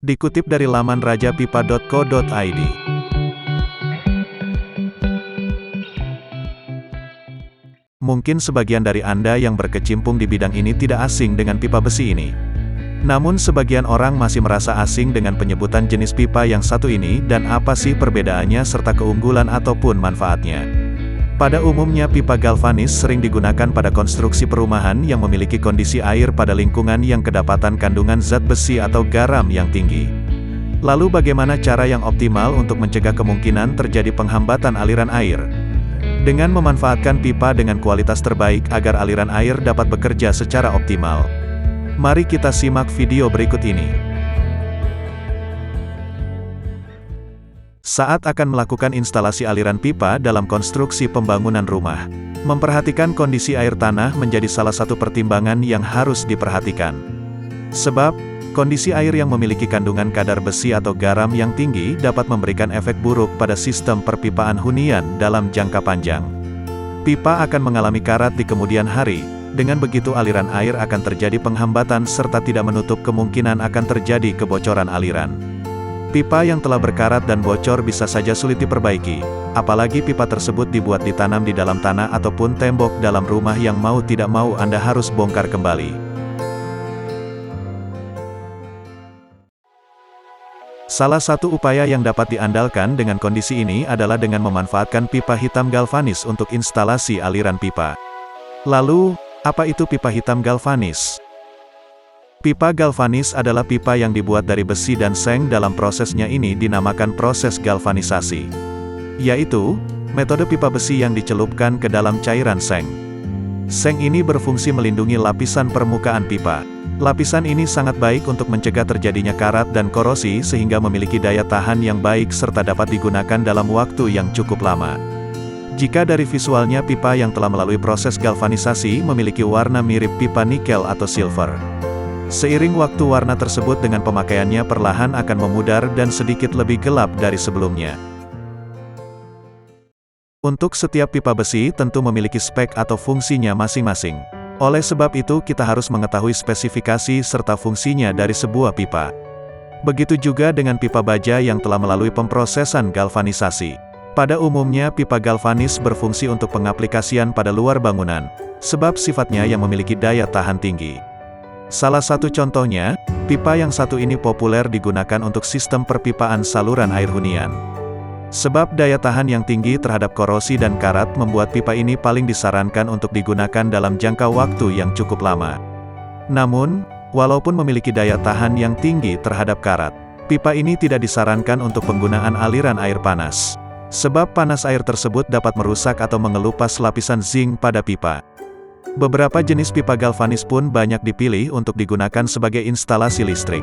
Dikutip dari laman rajapipa.co.id. Mungkin sebagian dari Anda yang berkecimpung di bidang ini tidak asing dengan pipa besi ini. Namun sebagian orang masih merasa asing dengan penyebutan jenis pipa yang satu ini dan apa sih perbedaannya serta keunggulan ataupun manfaatnya. Pada umumnya pipa galvanis sering digunakan pada konstruksi perumahan yang memiliki kondisi air pada lingkungan yang kedapatan kandungan zat besi atau garam yang tinggi. Lalu bagaimana cara yang optimal untuk mencegah kemungkinan terjadi penghambatan aliran air? Dengan memanfaatkan pipa dengan kualitas terbaik agar aliran air dapat bekerja secara optimal. Mari kita simak video berikut ini. Saat akan melakukan instalasi aliran pipa dalam konstruksi pembangunan rumah, memperhatikan kondisi air tanah menjadi salah satu pertimbangan yang harus diperhatikan. Sebab, kondisi air yang memiliki kandungan kadar besi atau garam yang tinggi dapat memberikan efek buruk pada sistem perpipaan hunian dalam jangka panjang. Pipa akan mengalami karat di kemudian hari, dengan begitu aliran air akan terjadi penghambatan serta tidak menutup kemungkinan akan terjadi kebocoran aliran. Pipa yang telah berkarat dan bocor bisa saja sulit diperbaiki, apalagi pipa tersebut dibuat ditanam di dalam tanah ataupun tembok dalam rumah yang mau tidak mau Anda harus bongkar kembali. Salah satu upaya yang dapat diandalkan dengan kondisi ini adalah dengan memanfaatkan pipa hitam galvanis untuk instalasi aliran pipa. Lalu, apa itu pipa hitam galvanis? Pipa galvanis adalah pipa yang dibuat dari besi dan seng. Dalam prosesnya ini dinamakan proses galvanisasi. Yaitu, metode pipa besi yang dicelupkan ke dalam cairan seng. Seng ini berfungsi melindungi lapisan permukaan pipa. Lapisan ini sangat baik untuk mencegah terjadinya karat dan korosi sehingga memiliki daya tahan yang baik serta dapat digunakan dalam waktu yang cukup lama. Jika dari visualnya pipa yang telah melalui proses galvanisasi memiliki warna mirip pipa nikel atau silver. Seiring waktu warna tersebut dengan pemakaiannya perlahan akan memudar dan sedikit lebih gelap dari sebelumnya. Untuk setiap pipa besi tentu memiliki spek atau fungsinya masing-masing. Oleh sebab itu kita harus mengetahui spesifikasi serta fungsinya dari sebuah pipa. Begitu juga dengan pipa baja yang telah melalui pemprosesan galvanisasi. Pada umumnya pipa galvanis berfungsi untuk pengaplikasian pada luar bangunan, sebab sifatnya yang memiliki daya tahan tinggi. Salah satu contohnya, pipa yang satu ini populer digunakan untuk sistem perpipaan saluran air hunian. Sebab daya tahan yang tinggi terhadap korosi dan karat membuat pipa ini paling disarankan untuk digunakan dalam jangka waktu yang cukup lama. Namun, walaupun memiliki daya tahan yang tinggi terhadap karat, pipa ini tidak disarankan untuk penggunaan aliran air panas. Sebab panas air tersebut dapat merusak atau mengelupas lapisan zinc pada pipa. Beberapa jenis pipa galvanis pun banyak dipilih untuk digunakan sebagai instalasi listrik.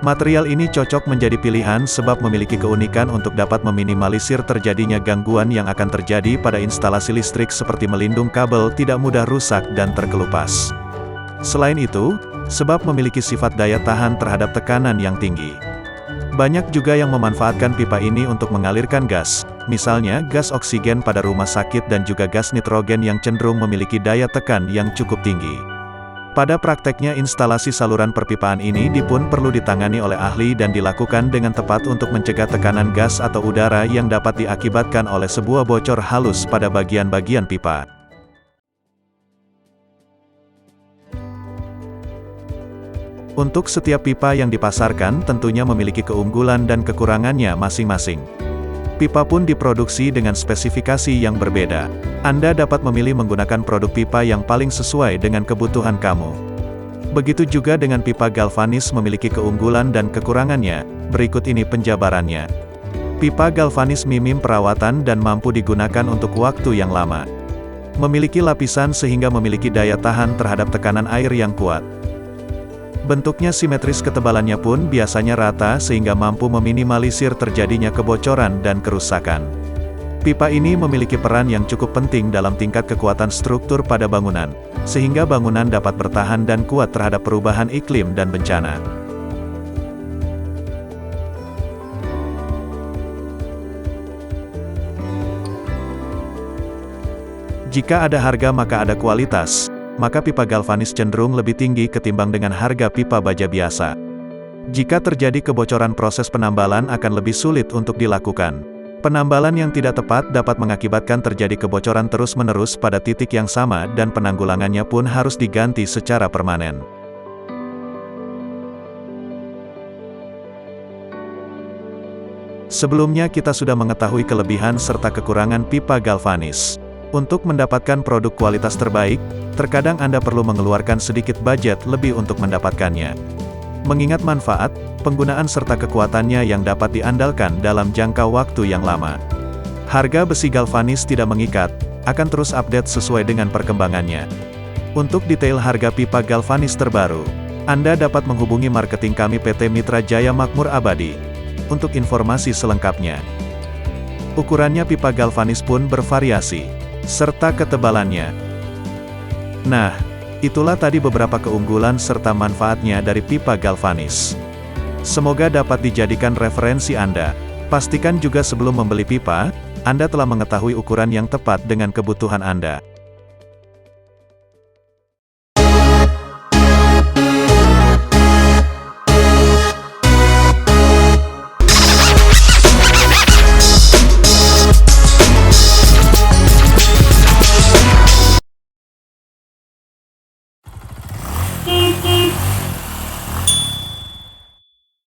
Material ini cocok menjadi pilihan sebab memiliki keunikan untuk dapat meminimalisir terjadinya gangguan yang akan terjadi pada instalasi listrik seperti melindung kabel tidak mudah rusak dan terkelupas. Selain itu, sebab memiliki sifat daya tahan terhadap tekanan yang tinggi. Banyak juga yang memanfaatkan pipa ini untuk mengalirkan gas, misalnya gas oksigen pada rumah sakit dan juga gas nitrogen yang cenderung memiliki daya tekan yang cukup tinggi. Pada prakteknya instalasi saluran perpipaan ini pun perlu ditangani oleh ahli dan dilakukan dengan tepat untuk mencegah tekanan gas atau udara yang dapat diakibatkan oleh sebuah bocor halus pada bagian-bagian pipa. Untuk setiap pipa yang dipasarkan tentunya memiliki keunggulan dan kekurangannya masing-masing. Pipa pun diproduksi dengan spesifikasi yang berbeda. Anda dapat memilih menggunakan produk pipa yang paling sesuai dengan kebutuhan kamu. Begitu juga dengan pipa galvanis memiliki keunggulan dan kekurangannya. Berikut ini penjabarannya. Pipa galvanis minim perawatan dan mampu digunakan untuk waktu yang lama. Memiliki lapisan sehingga memiliki daya tahan terhadap tekanan air yang kuat. Bentuknya simetris, ketebalannya pun biasanya rata sehingga mampu meminimalisir terjadinya kebocoran dan kerusakan. Pipa ini memiliki peran yang cukup penting dalam tingkat kekuatan struktur pada bangunan, sehingga bangunan dapat bertahan dan kuat terhadap perubahan iklim dan bencana. Jika ada harga maka ada kualitas. Maka pipa galvanis cenderung lebih tinggi ketimbang dengan harga pipa baja biasa. Jika terjadi kebocoran, proses penambalan akan lebih sulit untuk dilakukan. Penambalan yang tidak tepat dapat mengakibatkan terjadi kebocoran terus-menerus pada titik yang sama dan penanggulangannya pun harus diganti secara permanen. Sebelumnya kita sudah mengetahui kelebihan serta kekurangan pipa galvanis. Untuk mendapatkan produk kualitas terbaik, terkadang Anda perlu mengeluarkan sedikit budget lebih untuk mendapatkannya. Mengingat manfaat, penggunaan serta kekuatannya yang dapat diandalkan dalam jangka waktu yang lama. Harga besi galvanis tidak mengikat, akan terus update sesuai dengan perkembangannya. Untuk detail harga pipa galvanis terbaru, Anda dapat menghubungi marketing kami PT Mitra Jaya Makmur Abadi. Untuk informasi selengkapnya. Ukurannya pipa galvanis pun bervariasi, serta ketebalannya. Nah, itulah tadi beberapa keunggulan serta manfaatnya dari pipa galvanis. Semoga dapat dijadikan referensi Anda. Pastikan juga sebelum membeli pipa, Anda telah mengetahui ukuran yang tepat dengan kebutuhan Anda.